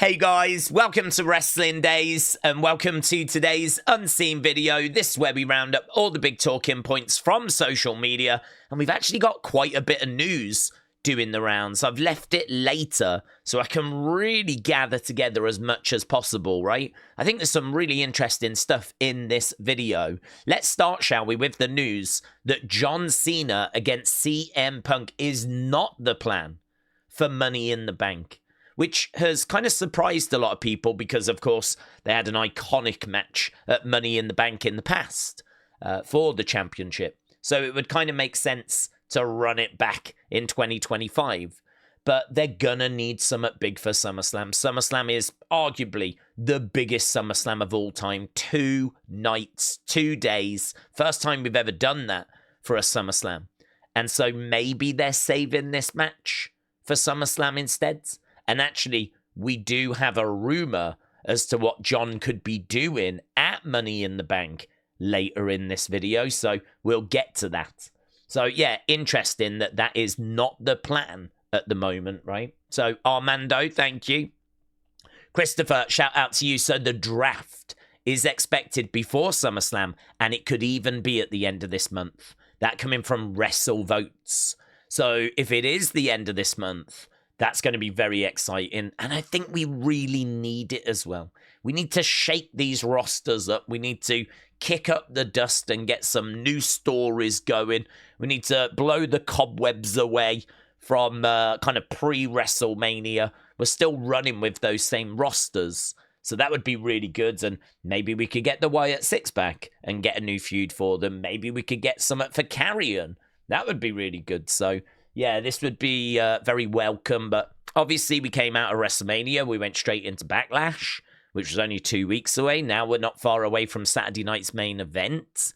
Hey guys, welcome to Wrestling Days and welcome to today's unseen video. This is where we round up all the big talking points from social media, and we've actually got quite a bit of news doing the rounds. I've left it later so I can really gather together as much as possible, right? I think there's some really interesting stuff in this video. Let's start, shall we, with the news that John Cena against CM Punk is not the plan for Money in the Bank, which has kind of surprised a lot of people because, of course, they had an iconic match at Money in the Bank in the past for the championship. So it would kind of make sense to run it back in 2025. But they're going to need something big for SummerSlam. SummerSlam is arguably the biggest SummerSlam of all time. 2 nights, 2 days. First time we've ever done that for a SummerSlam. And so maybe they're saving this match for SummerSlam instead. And actually, we do have a rumor as to what John could be doing at Money in the Bank later in this video. So we'll get to that. So yeah, interesting that that is not the plan at the moment, right? So Armando, thank you. Christopher, shout out to you. So the draft is expected before SummerSlam, and it could even be at the end of this month. That coming from Wrestle Votes. So if it is the end of this month, that's going to be very exciting, and I think we really need it as well. We need to shake these rosters up. We need to kick up the dust and get some new stories going. We need to blow the cobwebs away from kind of pre-WrestleMania. We're still running with those same rosters, so that would be really good, and maybe we could get the WYATT 6 back and get a new feud for them. Maybe we could get something for Carrion. That would be really good, so yeah, this would be very welcome, but obviously we came out of WrestleMania. We went straight into Backlash, which was only 2 weeks away. Now we're not far away from Saturday night's main event.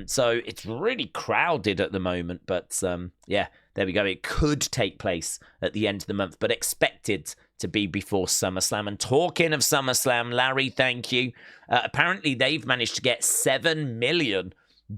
So it's really crowded at the moment, but yeah, there we go. It could take place at the end of the month, but expected to be before SummerSlam. And talking of SummerSlam, Larry, thank you. Apparently they've managed to get $7 million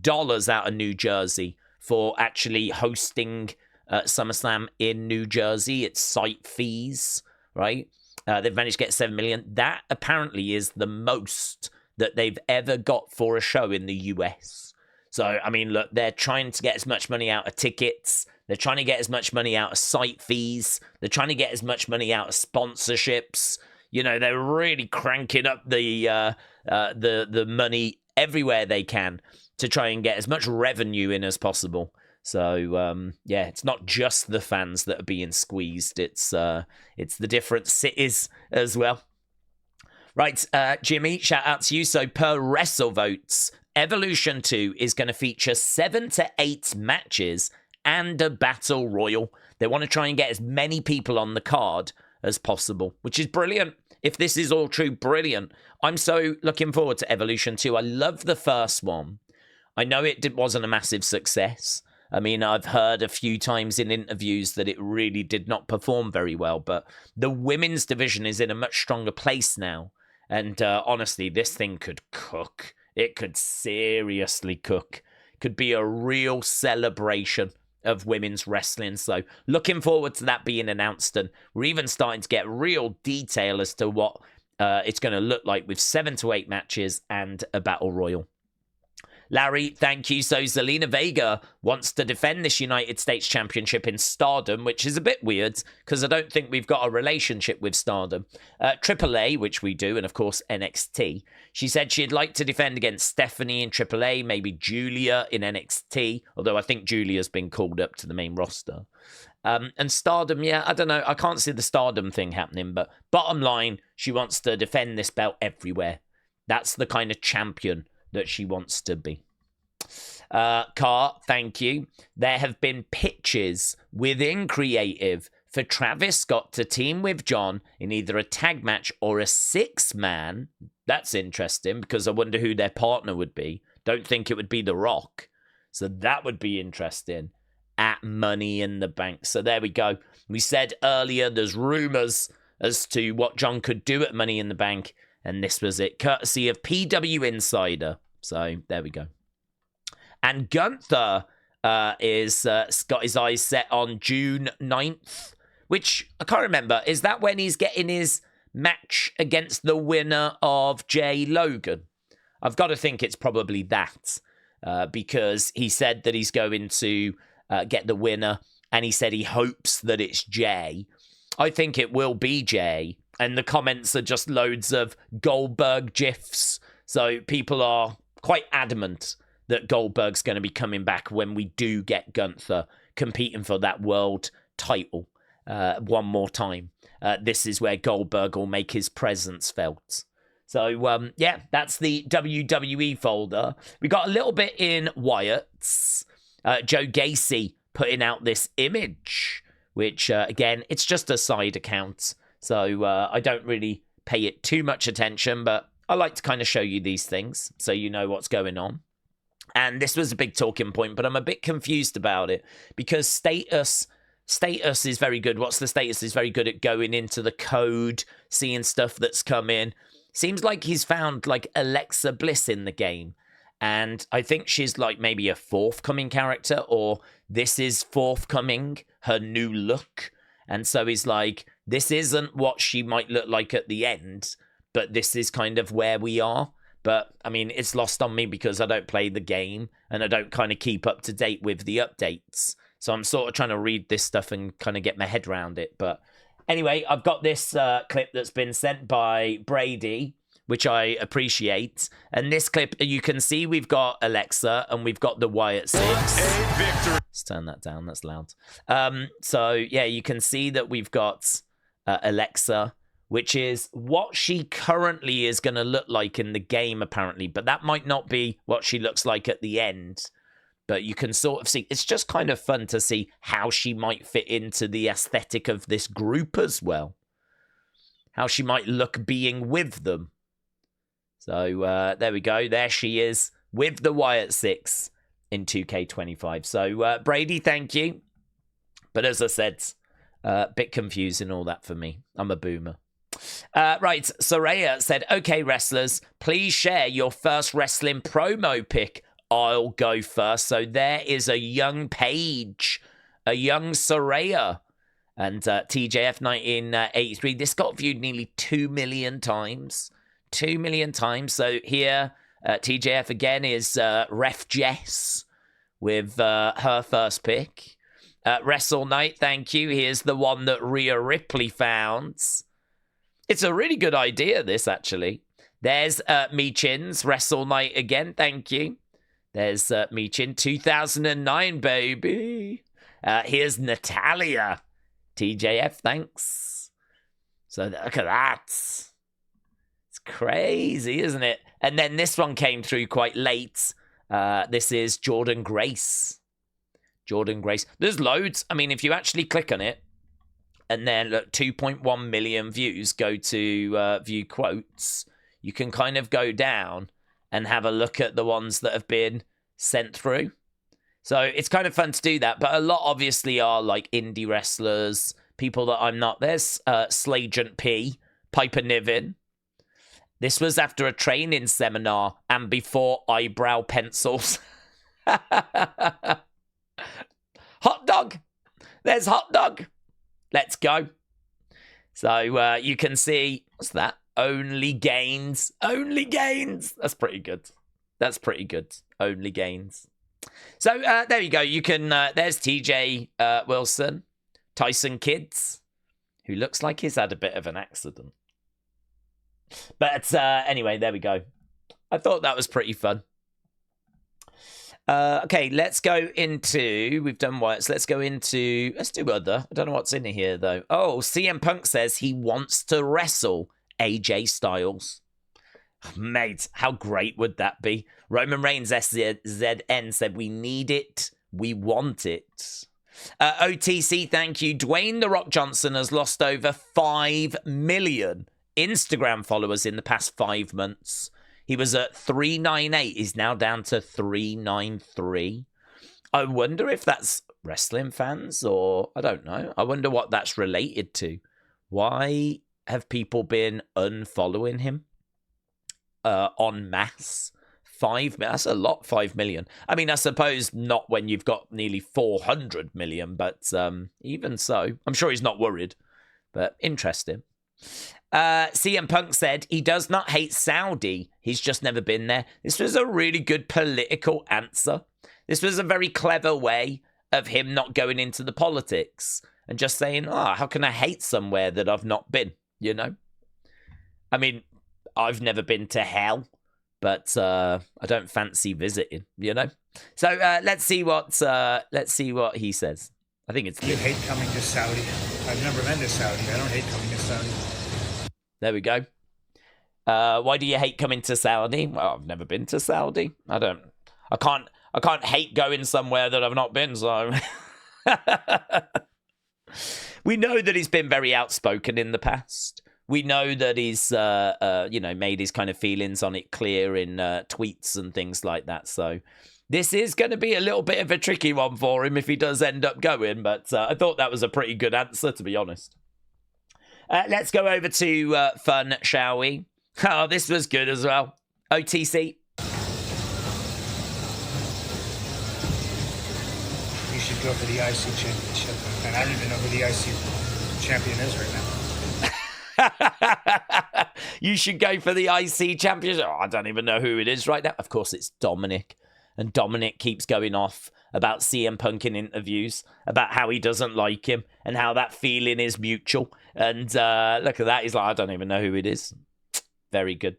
out of New Jersey for actually hosting SummerSlam in New Jersey. It's site fees, right? They've managed to get $7 million. That apparently is the most that they've ever got for a show in the US. So, I mean, look, they're trying to get as much money out of tickets. They're trying to get as much money out of site fees. They're trying to get as much money out of sponsorships. You know, they're really cranking up the money everywhere they can to try and get as much revenue in as possible. So, yeah, it's not just the fans that are being squeezed. It's the different cities as well. Right, Jimmy, shout out to you. So, per Wrestle Votes, Evolution 2 is going to feature 7 to 8 matches and a battle royal. They want to try and get as many people on the card as possible, which is brilliant. If this is all true, brilliant. I'm so looking forward to Evolution 2. I love the first one. I know it wasn't a massive success. I mean, I've heard a few times in interviews that it really did not perform very well, but the women's division is in a much stronger place now. And honestly, this thing could cook. It could seriously cook. Could be a real celebration of women's wrestling. So looking forward to that being announced. And we're even starting to get real detail as to what it's going to look like with 7 to 8 matches and a battle royal. Larry, thank you. So Zelina Vega wants to defend this United States Championship in Stardom, which is a bit weird because I don't think we've got a relationship with Stardom. AAA, which we do, and of course NXT. She said she'd like to defend against Stephanie in AAA, maybe Julia in NXT, although I think Julia's been called up to the main roster. And Stardom, yeah, I don't know. I can't see the Stardom thing happening, but bottom line, she wants to defend this belt everywhere. That's the kind of champion that she wants to be. Car, thank you. There have been pitches within Creative for Travis Scott to team with John in either a tag match or a 6-man. That's interesting because I wonder who their partner would be. Don't think it would be The Rock. So that would be interesting at Money in the Bank. So there we go. We said earlier there's rumors as to what John could do at Money in the Bank. And this was it, courtesy of PW Insider. So there we go. And Gunther is got his eyes set on June 9th, which I can't remember. Is that when he's getting his match against the winner of Jay Logan. I've got to think it's probably that, because he said that he's going to get the winner, and he said he hopes that it's Jay. I think it will be Jay, and the comments are just loads of Goldberg gifs, so people are quite adamant that Goldberg's going to be coming back when we do get Gunther competing for that world title one more time. This is where Goldberg will make his presence felt. So, yeah, that's the WWE folder. We got a little bit in Wyatt's. Joe Gacy putting out this image, which, again, it's just a side account. So I don't really pay it too much attention, but I like to kind of show you these things so you know what's going on. And this was a big talking point, but I'm a bit confused about it because status is very good. What's the status is very good at going into the code, seeing stuff that's come in. Seems like he's found like Alexa Bliss in the game. And I think she's like maybe a forthcoming character, or this is forthcoming, her new look. And so he's like, this isn't what she might look like at the end, but this is kind of where we are. But, I mean, it's lost on me because I don't play the game and I don't kind of keep up to date with the updates. So I'm sort of trying to read this stuff and kind of get my head around it. But anyway, I've got this clip that's been sent by Brady, which I appreciate. And this clip, you can see we've got Alexa and we've got the Wyatt 6. Let's turn that down, that's loud. So, yeah, you can see that we've got Alexa, which is what she currently is going to look like in the game, apparently. But that might not be what she looks like at the end. But you can sort of see, it's just kind of fun to see how she might fit into the aesthetic of this group as well. How she might look being with them. So there we go. There she is with the Wyatt 6 in 2K25. So Brady, thank you. But as I said, a bit confusing all that for me. I'm a boomer. Right, Soraya said, okay, wrestlers, please share your first wrestling promo pick. I'll go first. So there is a young Paige, a young Soraya, and TJF 1983. This got viewed nearly 2 million times. 2 million times. So here, TJF again is Ref Jess with her first pick. Wrestle Night, thank you. Here's the one that Rhea Ripley found. It's a really good idea, this, actually. There's Meechin's Wrestle Night again, thank you. There's Meechin, 2009, baby. Here's Natalia. TJF, thanks. So look at that. It's crazy, isn't it? And then this one came through quite late. This is Jordan Grace. Jordan Grace. There's loads. I mean, if you actually click on it, and then look, 2.1 million views, go to view quotes, you can kind of go down and have a look at the ones that have been sent through. So it's kind of fun to do that. But a lot obviously are like indie wrestlers, people that I'm not. There's Slagent P, Piper Niven. This was after a training seminar and before eyebrow pencils. Hot dog. There's Hot Dog. Let's go. So you can see, what's that? Only gains. Only gains. That's pretty good. That's pretty good. Only gains. So there you go. You can, there's TJ Wilson, Tyson Kids, who looks like he's had a bit of an accident. But anyway, there we go. I thought that was pretty fun. Okay, let's go into, we've done Wyatt's, let's go into, let's do other. I don't know what's in here, though. Oh, CM Punk says he wants to wrestle AJ Styles. Mate, how great would that be? Roman Reigns SZN said, we need it, we want it. OTC, thank you. Dwayne The Rock Johnson has lost over 5 million Instagram followers in the past 5 months. He was at 398. He's now down to 393. I wonder if that's wrestling fans or I don't know. I wonder what that's related to. Why have people been unfollowing him en masse? 5 million. That's a lot, 5 million. I mean, I suppose not when you've got nearly 400 million, but even so, I'm sure he's not worried. But interesting. CM Punk said he does not hate Saudi. He's just never been there. This was a really good political answer. This was a very clever way of him not going into the politics and just saying, how can I hate somewhere that I've not been, you know? I mean, I've never been to hell, but I don't fancy visiting, you know? So let's see what he says. I think it's... You hate coming to Saudi. I've never been to Saudi. I don't hate coming to Saudi. There we go. Why do you hate coming to Saudi? Well, I've never been to Saudi. I can't hate going somewhere that I've not been, so... We know that he's been very outspoken in the past. We know that he's, made his kind of feelings on it clear in tweets and things like that. So this is going to be a little bit of a tricky one for him if he does end up going. But I thought that was a pretty good answer, to be honest. Let's go over to fun, shall we? Oh, this was good as well. OTC. You should go for the IC championship. And I don't even know who the IC champion is right now. You should go for the IC championship. Oh, I don't even know who it is right now. Of course, it's Dominic. And Dominic keeps going off about CM Punk in interviews, about how he doesn't like him and how that feeling is mutual. And look at that. He's like, I don't even know who it is. Very good.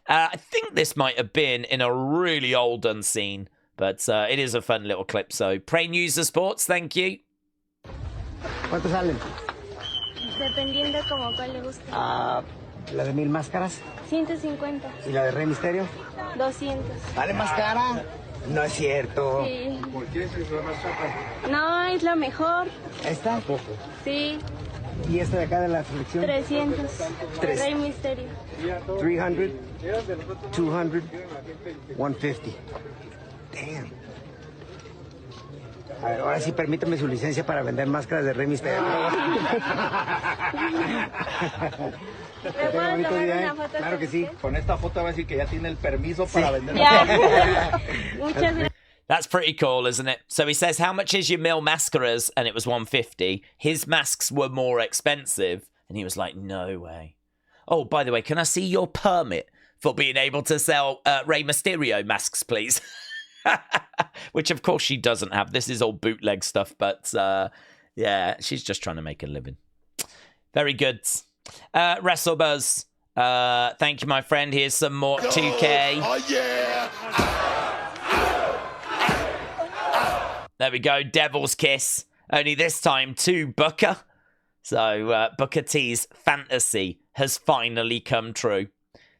I think this might have been in a really old Unseen, but it is a fun little clip. So, Pray News of Sports, thank you. ¿Cuántos salen? Dependiendo como cuál le guste. La de 1000 máscaras. 150. ¿Y la de Rey Mysterio? 200. ¿Vale más cara? No es cierto. Sí. ¿Por qué es la más chapa? No, es la mejor. ¿Esta? Sí. ¿Y esta de acá de la selección? 300. Tres. Rey Mysterio. 300, 200, 150. Damn. A ver, ahora sí permítame su licencia para vender máscaras de Rey Mysterio. ¿Me puedo tomar una foto? Claro que sí. Con esta foto va a decir que ya tiene el permiso para vender. Ya. Muchas gracias. That's pretty cool, isn't it? So he says, how much is your mil mascaras? And it was 150. His masks were more expensive. And he was like, no way. Oh, by the way, can I see your permit for being able to sell Rey Mysterio masks, please? Which, of course, she doesn't have. This is all bootleg stuff. But, yeah, she's just trying to make a living. Very good. WrestleBuzz. Thank you, my friend. Here's some more 2K. Oh, yeah. There we go. Devil's Kiss. Only this time to Booker. So Booker T's fantasy has finally come true.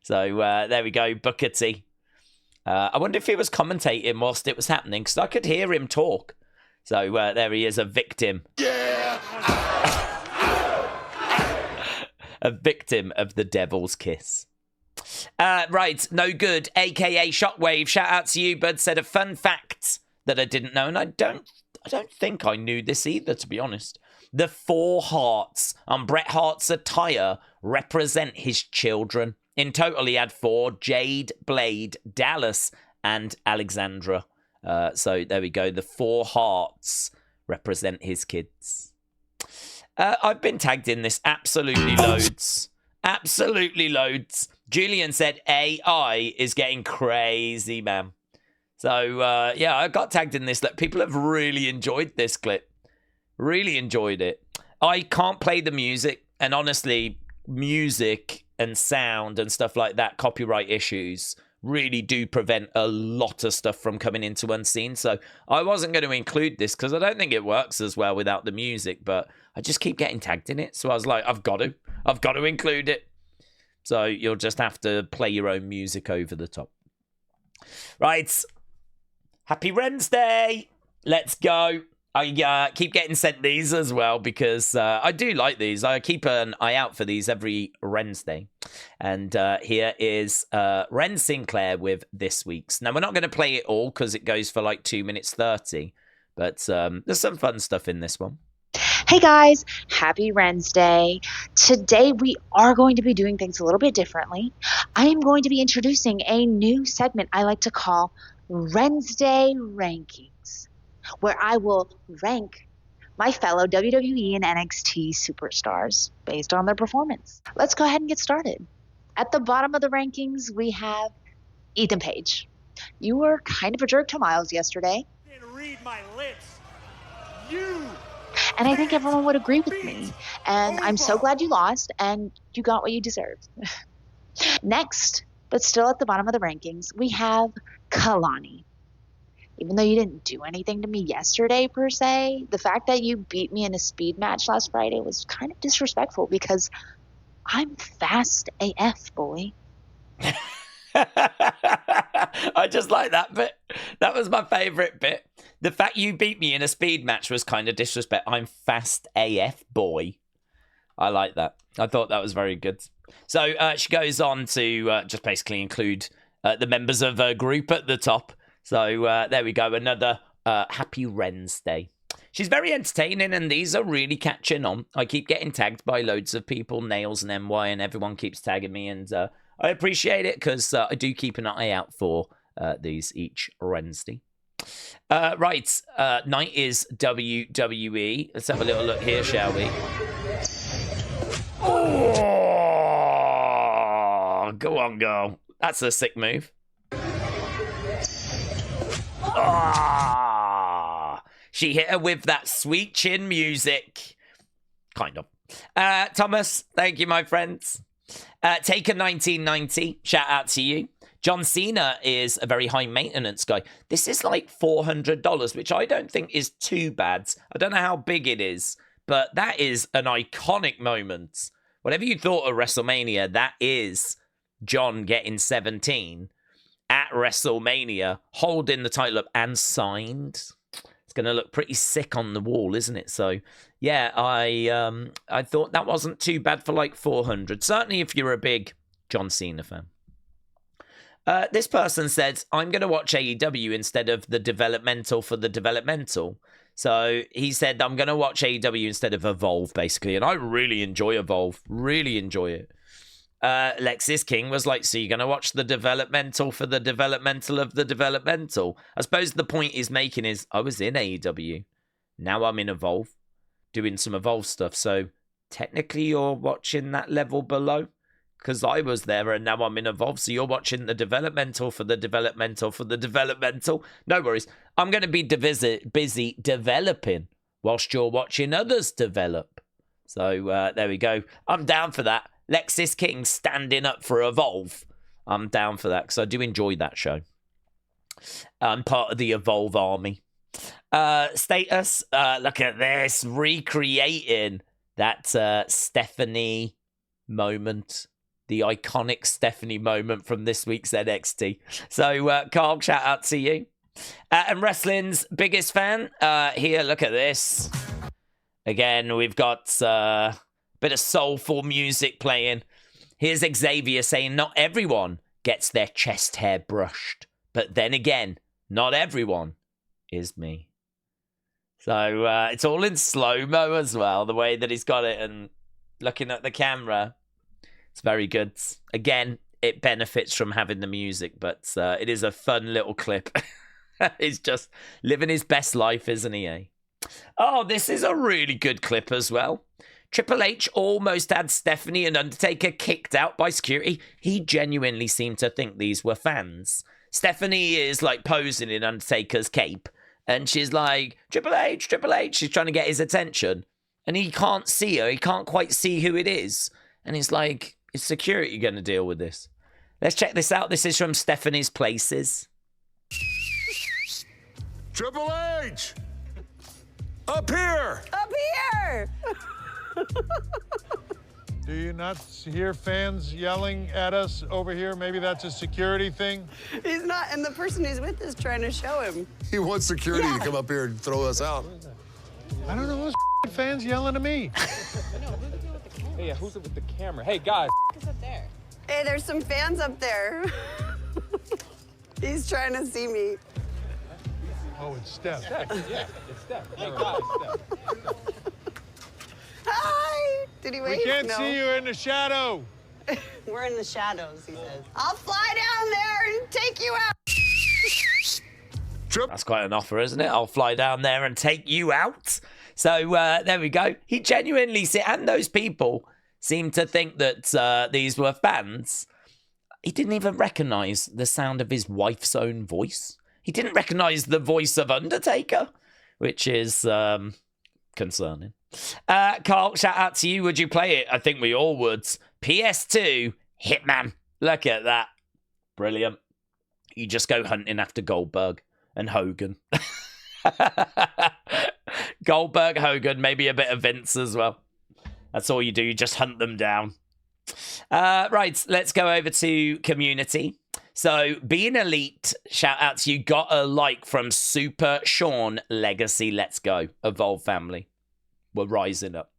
So there we go. Booker T. I wonder if he was commentating whilst it was happening, because I could hear him talk. So there he is, a victim. Yeah. A victim of the Devil's Kiss. Right, no good, a.k.a. Shockwave. Shout out to you, bud. Said a fun fact that I didn't know, and I don't think I knew this either, to be honest. The 4 hearts on Bret Hart's attire represent his children. In total, he had 4: Jade, Blade, Dallas, and Alexandra. So there we go. The 4 hearts represent his kids. I've been tagged in this absolutely loads. Absolutely loads. Julian said AI is getting crazy, man. So, yeah, I got tagged in this. People have really enjoyed this clip. Really enjoyed it. I can't play the music. And honestly, music and sound and stuff like that, copyright issues, really do prevent a lot of stuff from coming into Unseen. So I wasn't going to include this because I don't think it works as well without the music. But I just keep getting tagged in it. So I was like, I've got to include it. So you'll just have to play your own music over the top. Right. Happy Wrensday. Let's go. I keep getting sent these as well because I do like these. I keep an eye out for these every Wrensday. And here is Ren Sinclair with this week's. Now, we're not going to play it all because it goes for like 2 minutes 30. But there's some fun stuff in this one. Hey guys, happy Wrensday. Today we are going to be doing things a little bit differently. I am going to be introducing a new segment I like to call Wrensday Rankings, where I will rank my fellow WWE and NXT superstars based on their performance. Let's go ahead and get started. At the bottom of the rankings, we have Ethan Page. You were kind of a jerk to Miles yesterday. Read my lips. You. And I think everyone would agree with me. And I'm so glad you lost and you got what you deserved. Next, but still at the bottom of the rankings, we have Kalani. Even though you didn't do anything to me yesterday, per se, the fact that you beat me in a speed match last Friday was kind of disrespectful because I'm fast AF, boy. I just like that bit. That was my favourite bit. The fact you beat me in a speed match was kind of disrespect. I'm fast AF, boy. I like that. I thought that was very good. So she goes on to just basically include the members of her group at the top. So there we go. Another happy Wrensday. She's very entertaining, and these are really catching on. I keep getting tagged by loads of people, Nails and MY, and everyone keeps tagging me, and I appreciate it because I do keep an eye out for these each Wednesday. Right, night is WWE. Let's have a little look here, shall we? Oh, go on, girl. That's a sick move. Ah, she hit her with that sweet chin music. Kind of. Thomas, thank you, my friends. Taker 1990, shout out to you. John Cena is a very high maintenance guy. This is like $400, which I don't think is too bad. I don't know how big it is, but that is an iconic moment. Whatever you thought of WrestleMania, that is John getting 17 at WrestleMania, holding the title up and signed. It's going to look pretty sick on the wall, isn't it? So, yeah, I thought that wasn't too bad for like 400. Certainly if you're a big John Cena fan. This person said, I'm going to watch AEW instead of the developmental for the developmental. So he said, I'm going to watch AEW instead of Evolve, basically. And I really enjoy Evolve. Really enjoy it. Lexis King was like, so you're going to watch the developmental for the developmental of the developmental. I suppose the point he's making is, I was in AEW. Now I'm in Evolve, doing some Evolve stuff. So technically you're watching that level below. Because I was there and now I'm in Evolve. So you're watching the developmental for the developmental for the developmental. No worries. I'm going to be busy developing whilst you're watching others develop. So there we go. I'm down for that. Lexis King standing up for Evolve. I'm down for that because I do enjoy that show. I'm part of the Evolve army. Status, look at this. Recreating that Stephanie moment. The iconic Stephanie moment from this week's NXT. So, Carl, shout out to you. And wrestling's biggest fan. Here, look at this. Again, we've got a bit of soulful music playing. Here's Xavier saying, not everyone gets their chest hair brushed. But then again, not everyone is me. So, it's all in slow-mo as well, the way that he's got it and looking at the camera. It's very good. Again, it benefits from having the music, but it is a fun little clip. He's just living his best life, isn't he, eh? Oh, this is a really good clip as well. Triple H almost had Stephanie and Undertaker kicked out by security. He genuinely seemed to think these were fans. Stephanie is like posing in Undertaker's cape, and she's like, Triple H, Triple H. She's trying to get his attention, and he can't see her. He can't quite see who it is. And he's like, is security going to deal with this? Let's check this out. This is from Stephanie's Places. Triple H! Up here! Up here! Do you not hear fans yelling at us over here? Maybe that's a security thing? He's not, and the person he's with is trying to show him. He wants security to come up here and throw us out. I don't know. Those fans yelling at me. Hey, who's with the camera? Hey, guys. Who's up there? Hey, there's some fans up there. He's trying to see me. Oh, it's Steph. Yeah, it's Steph. Hey, guys, Steph. Hi! Did he wave? We can't No. see you in the shadow. We're in the shadows, he says. I'll fly down there and take you out. That's quite an offer, isn't it? I'll fly down there and take you out. So there we go. He genuinely, and those people seem to think that these were fans. He didn't even recognise the sound of his wife's own voice. He didn't recognise the voice of Undertaker, which is concerning. Carl, shout out to you. Would you play it? I think we all would. PS2, Hitman. Look at that. Brilliant. You just go hunting after Goldberg and Hogan. Goldberg, Hogan, maybe a bit of Vince as well. That's all you do. You just hunt them down. Right, let's go over to community. So, being elite, shout out to you. Got a like from Super Sean Legacy. Let's go. Evolve family. We're rising up.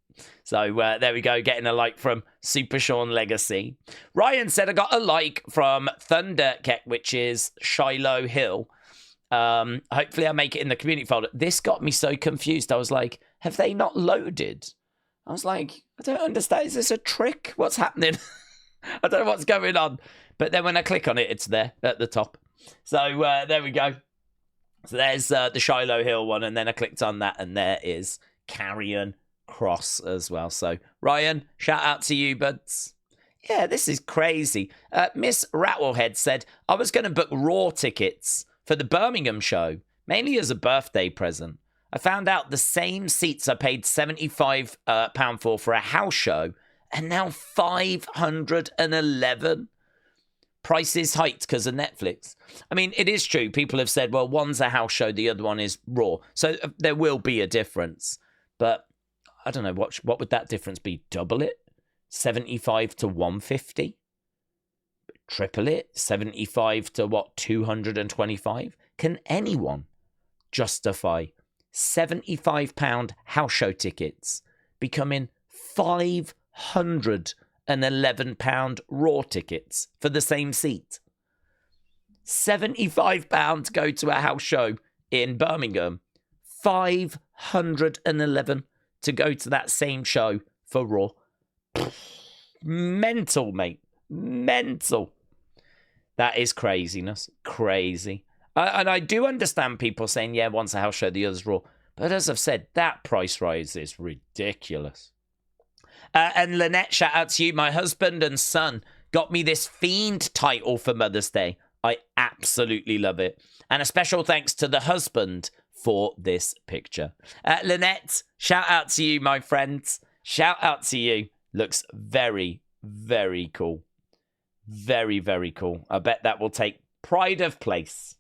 So, there we go. Getting a like from Super Sean Legacy. Ryan said I got a like from Thunderkeck, which is Shiloh Hill. Hopefully I make it in the community folder. This got me so confused. I was like, have they not loaded? I was like, I don't understand. Is this a trick? What's happening? I don't know what's going on. But then when I click on it, it's there at the top. So there we go. So there's the Shiloh Hill one. And then I clicked on that. And there is Karrion Kross as well. So Ryan, shout out to you, buds. Yeah, this is crazy. Miss Rattlehead said, I was going to book Raw tickets for the Birmingham show, mainly as a birthday present. I found out the same seats I paid £75 for a house show and now 511. Prices hiked because of Netflix. I mean, it is true. People have said, well, one's a house show, the other one is Raw. So there will be a difference. But I don't know, what would that difference be? Double it? 75 to 150? Triple it? 75 to what? 225? Can anyone justify £75 house show tickets becoming £511 Raw tickets for the same seat? £75 to go to a house show in Birmingham. 511 to go to that same show for Raw. Mental, mate. Mental. That is craziness. Crazy. And I do understand people saying, yeah, one's a house show, the other's Raw. But as I've said, that price rise is ridiculous. And Lynette, shout out to you. My husband and son got me this Fiend title for Mother's Day. I absolutely love it. And a special thanks to the husband for this picture. Lynette, shout out to you, my friends. Shout out to you. Looks very, very cool. Very, very cool. I bet that will take pride of place.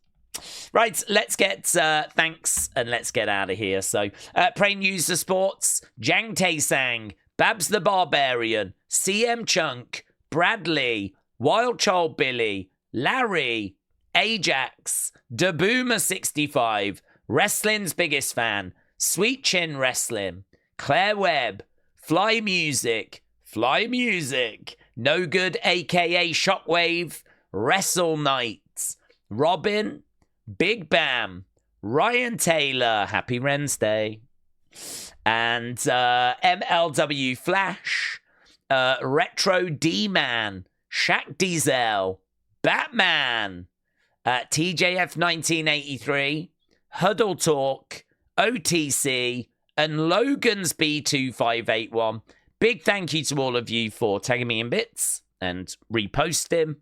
Right, let's get thanks and let's get out of here. So, Pray News the Sports, Jang Tae-sang, Babs the Barbarian, CM Chunk, Bradley, Wild Child Billy, Larry, Ajax, Daboomer65, Wrestling's Biggest Fan, Sweet Chin Wrestling, Claire Webb, Fly Music, No Good aka Shockwave, Wrestle Nights, Robin, Big Bam, Ryan Taylor, Happy Wrensday, and MLW Flash, Retro D-Man, Shaq Diesel, Batman, TJF 1983, Huddle Talk, OTC, and Logan's B2581. Big thank you to all of you for tagging me in bits and reposting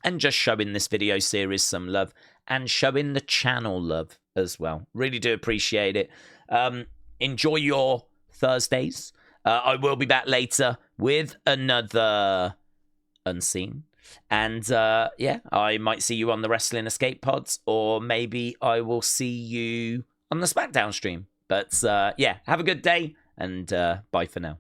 and just showing this video series some love and showing the channel love as well. Really do appreciate it. Enjoy your Thursdays. I will be back later with another Unseen. And yeah, I might see you on the Wrestling Escape Pods, or maybe I will see you on the SmackDown stream. But yeah, have a good day and bye for now.